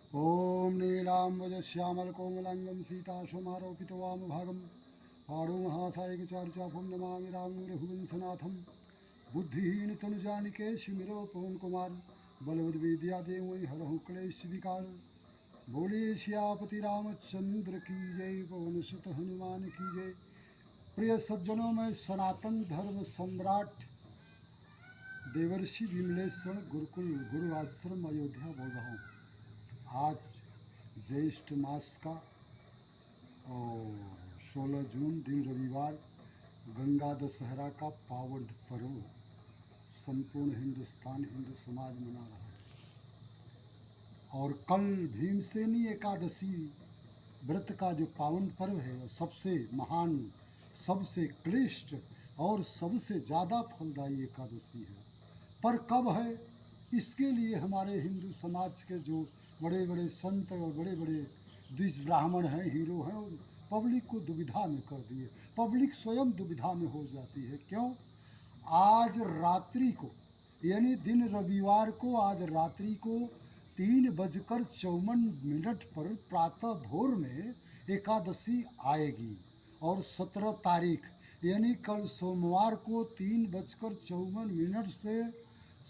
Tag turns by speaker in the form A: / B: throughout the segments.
A: ॐ नीलाम्बुजश्यामलकोमलाङ्गं सीताशोमारोपितो वामभागं पाणोमहासायकचारुचापं नमामि रामं रघुवंशनाथं बुद्धिहीनतनुजानिके शिमिरो पवन कुमार बलवद विद्या देवै हरहु क्लेश विकार बोले श्यापति रामचंद्र की जय पवन सुत हनुमान की जय। प्रिय सज्जनों में सनातन धर्म सम्राट देवर्षि विमलेश्वर गुरुकुल गुरु आश्रम अयोध्या बोल रहा हूँ। आज ज्येष्ठ मास का और 16 जून दिन रविवार गंगा दशहरा का पावन पर्व संपूर्ण हिंदुस्तान हिंदू समाज मना रहा है। और कल भीमसेनी एकादशी व्रत का जो पावन पर्व है वो सबसे महान, सबसे क्लिष्ट और सबसे ज़्यादा फलदायी एकादशी है। पर कब है, इसके लिए हमारे हिंदू समाज के जो बड़े बड़े संत और बड़े बड़े द्विज ब्राह्मण हैं, हीरो हैं, और पब्लिक को दुविधा में कर दिए। पब्लिक स्वयं दुविधा में हो जाती है। क्यों? आज रात्रि को यानी दिन रविवार को आज रात्रि को 3:54 पर प्रातः भोर में एकादशी आएगी और 17 तारीख यानी कल सोमवार को 3:54 से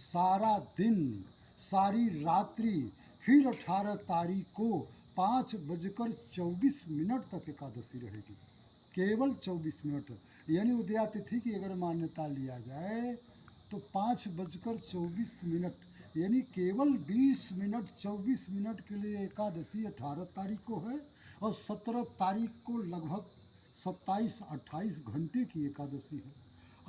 A: सारा दिन सारी रात्रि, फिर 18 तारीख को 5:24 तक एकादशी रहेगी। केवल 24 मिनट यानी उदयातिथि की अगर मान्यता लिया जाए तो 5:24 यानी केवल 20 मिनट 24 मिनट के लिए एकादशी 18 तारीख को है और 17 तारीख को लगभग 27-28 घंटे की एकादशी है।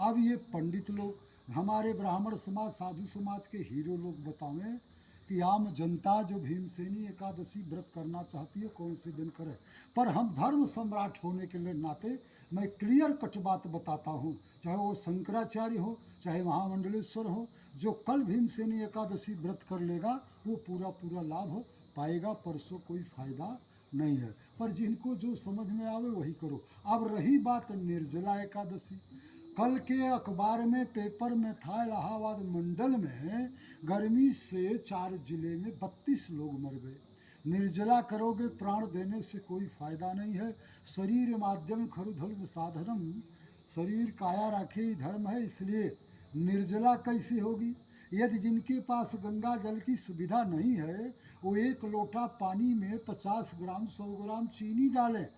A: अब ये पंडित लोग, हमारे ब्राह्मण समाज, साधु समाज के हीरो लोग बतावें कि आम जनता जो भीमसेनी एकादशी व्रत करना चाहती है कौन से दिन करे। पर हम धर्म सम्राट होने के नाते मैं क्लियर कट बात बताता हूँ, चाहे वो शंकराचार्य हो चाहे महामंडलेश्वर हो, जो कल भीमसेनी एकादशी व्रत कर लेगा वो पूरा लाभ पाएगा, परसों कोई फायदा नहीं है। पर जिनको जो समझ में आवे वही करो। अब रही बात निर्जला एकादशी, कल के अखबार में पेपर में था इलाहाबाद मंडल में गर्मी से 4 जिले में 32 लोग मर गए। निर्जला करोगे प्राण देने से कोई फायदा नहीं है। शरीर माध्यम खरुधर्म साधनम, शरीर काया राखे ही धर्म है। इसलिए निर्जला कैसे होगी? यदि जिनके पास गंगा जल की सुविधा नहीं है वो 1 लोटा पानी में 50 ग्राम 100 ग्राम चीनी डालें,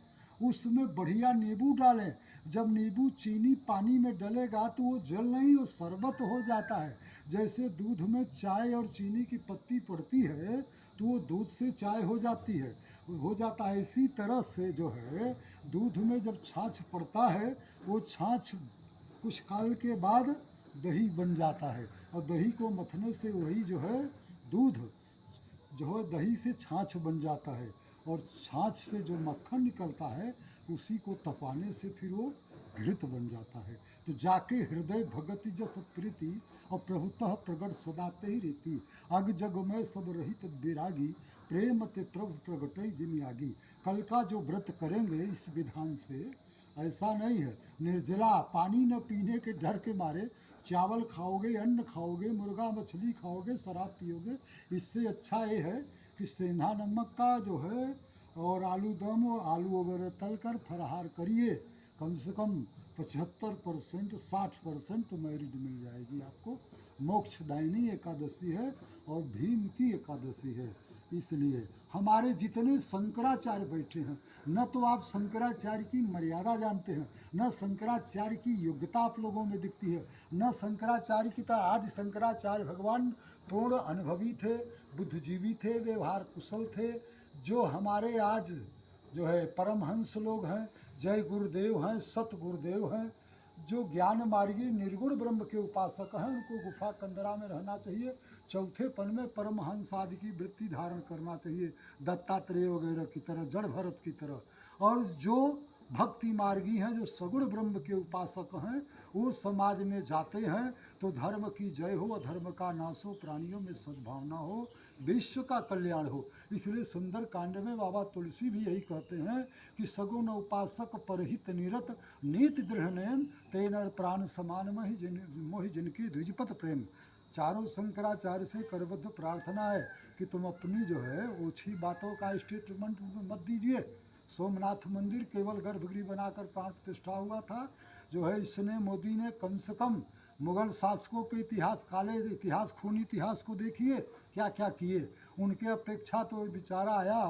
A: उसमें बढ़िया नींबू डालें। जब नींबू चीनी पानी में डलेगा तो वो जल नहीं, वो शरबत हो जाता है। जैसे दूध में चाय और चीनी की पत्ती पड़ती है तो वो दूध से चाय हो जाती है, हो जाता है। इसी तरह से जो है दूध में जब छाछ पड़ता है वो छाछ कुछ काल के बाद दही बन जाता है और दही को मथने से वही जो है दूध जो है दही से छाछ बन जाता है और छाछ से जो मक्खन निकलता है उसी को तपाने से फिर वो घृत बन जाता है। तो जाके हृदय भगति जस प्रीति और प्रभुतः प्रगट सदाते ही रीति, अग जग में सब रहित विरागी, प्रेम ते प्रभु प्रगटई जिन आगी। कल का जो व्रत करेंगे इस विधान से ऐसा नहीं है निर्जला पानी न पीने के डर के मारे चावल खाओगे, अन्न खाओगे, मुर्गा मछली खाओगे, शराब पियोगे। इससे अच्छा ये है कि सेंधा नमक का जो है और आलू दम और आलू वगैरह तल कर फराहार करिए। कम से कम 75% 60% तो मैरिज मिल जाएगी आपको। मोक्षदायिनी एकादशी है और भीम की एकादशी है। इसलिए हमारे जितने शंकराचार्य बैठे हैं, न तो आप शंकराचार्य की मर्यादा जानते हैं, न शंकराचार्य की योग्यता आप लोगों में दिखती है, न शंकराचार्य की तरह। आदि शंकराचार्य भगवान पूर्ण अनुभवी थे, बुद्धिजीवी थे, व्यवहार कुशल थे। जो हमारे आज जो है परमहंस लोग हैं, जय गुरुदेव हैं, सत गुरुदेव हैं, जो ज्ञान मार्गी निर्गुण ब्रह्म के उपासक हैं, उनको गुफा कंदरा में रहना चाहिए। चौथे पन में परमहंस आदि की वृत्ति धारण करना चाहिए, दत्तात्रेय वगैरह की तरह, जड़ भरत की तरह। और जो भक्ति मार्गी हैं, जो सगुण ब्रह्म के उपासक हैं, वो समाज में जाते हैं तो धर्म की जय हो, अधर्म का नाश हो, प्राणियों में सद्भावना हो, विश्व का कल्याण हो। इसलिए सुंदर कांड में बाबा तुलसी भी यही कहते हैं कि सगुण उपासक परहित निरत नीति दृढ़ नयन तेनर प्राण समान मोहि जिनकी द्विजपत प्रेम। चारों शंकराचार्य से करबद्ध प्रार्थना है कि तुम अपनी जो है ओछी बातों का स्टेटमेंट मत दीजिए। सोमनाथ मंदिर केवल गर्भगृह बनाकर प्राण प्रतिष्ठा हुआ था, जो है इसने मोदी ने कम से कम मुगल शासकों के इतिहास, काले इतिहास, खूनी इतिहास को देखिए क्या क्या किए। उनके अपेक्षा तो बेचारा आया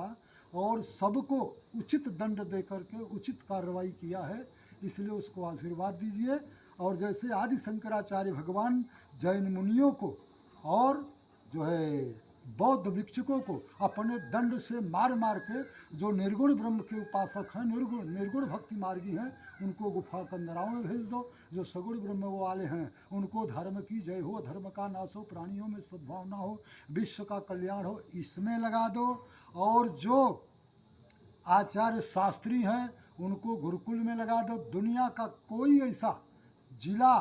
A: और सबको उचित दंड दे करके उचित कार्रवाई किया है, इसलिए उसको आशीर्वाद दीजिए। और जैसे आदि शंकराचार्य भगवान जैन मुनियों को और जो है बौद्ध भिक्षुकों को अपने दंड से मार मार के, जो निर्गुण ब्रह्म के उपासक हैं, निर्गुण भक्ति मार्गी हैं, उनको गुफा कंदराओं में भेज दो। जो सगुण ब्रह्म वाले हैं उनको धर्म की जय हो, धर्म का नाश हो, प्राणियों में सद्भावना हो, विश्व का कल्याण हो, इसमें लगा दो। और जो आचार्य शास्त्री हैं उनको गुरुकुल में लगा दो। दुनिया का कोई ऐसा जिला,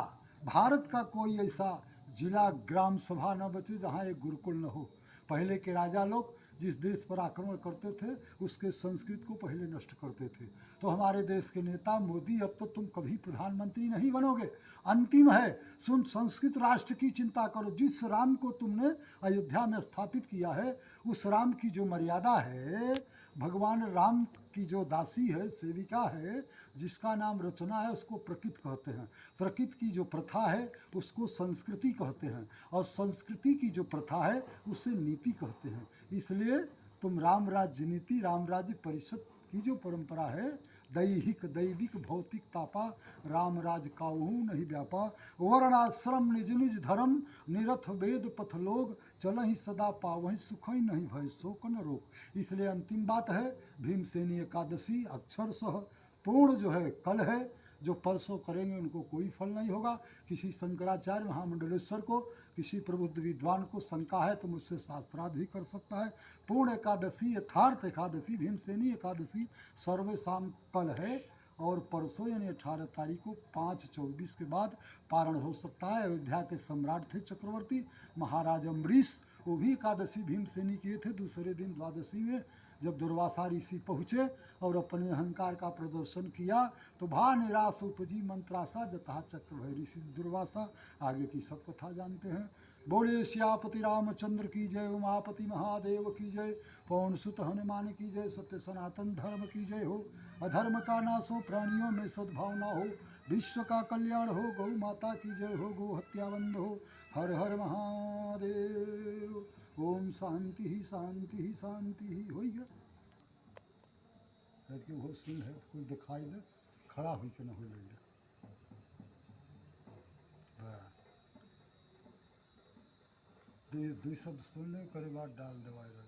A: भारत का कोई ऐसा जिला ग्राम सभा न बचे जहाँ एक गुरुकुल न हो। पहले के राजा लोग जिस देश पर आक्रमण करते थे उसके संस्कृति को पहले नष्ट करते थे। तो हमारे देश के नेता मोदी, अब तो तुम कभी प्रधानमंत्री नहीं बनोगे, अंतिम है। सुन, संस्कृत राष्ट्र की चिंता करो। जिस राम को तुमने अयोध्या में स्थापित किया है उस राम की जो मर्यादा है, भगवान राम की जो दासी है, सेविका है, जिसका नाम रचना है, उसको प्रकृति कहते हैं। प्रकृति की जो प्रथा है उसको संस्कृति कहते हैं, और संस्कृति की जो प्रथा है उसे नीति कहते हैं। इसलिए तुम राम राज्य नीति, राम राज्य परिषद की जो परंपरा है, दैहिक दैविक भौतिक तापा, राम राज काहू नहीं व्यापा, वर्णाश्रम निज निज धर्म, निरथ वेद पथ लोग, चलहि सदा पावहि सुखहि नहीं भय शोक न रोग। इसलिए अंतिम बात है भीमसेनी एकादशी अक्षरशः पूर्ण जो है कल है, जो परसों करेंगे उनको कोई फल नहीं होगा। किसी शंकराचार्य महामंडलेश्वर को, किसी प्रबुद्ध विद्वान को शंका है तो मुझसे शास्त्रार्थ भी कर सकता है। पूर्ण एकादशी, यथार्थ एकादशी, भीमसेनी एकादशी सर्वेशाम कल है, और परसों यानी 18 तारीख को 5:24 के बाद पारण हो सकता है। अयोध्या के सम्राट थे चक्रवर्ती महाराज अम्बरीश, वो भी एकादशी भीमसेनी किए थे। दूसरे दिन द्वादशी में जब दुर्वासा ऋषि पहुँचे और अपने अहंकार का प्रदर्शन किया तो भा निराश उपजी मंत्रासा जतः चक्र भय ऋषि दुर्वासा। आगे की सब कथा जानते हैं। बोले श्यापति रामचंद्र की जय, उमापति महादेव की जय, पवन सुत हनुमान की जय, सत्य सनातन धर्म की जय हो। अधर्म का नाश हो, प्राणियों में सद्भावना हो, विश्व का कल्याण हो, गौ माता की जय हो, गो हत्या बंद हो। हर हर महादेव। ओम शांति ही शांति ही शांति ही हो गया। वो सुन है कोई दिखाई दे खड़ा हुई के न हो जाइए। दो शब्द सुनने करे बाद डाल दवाई।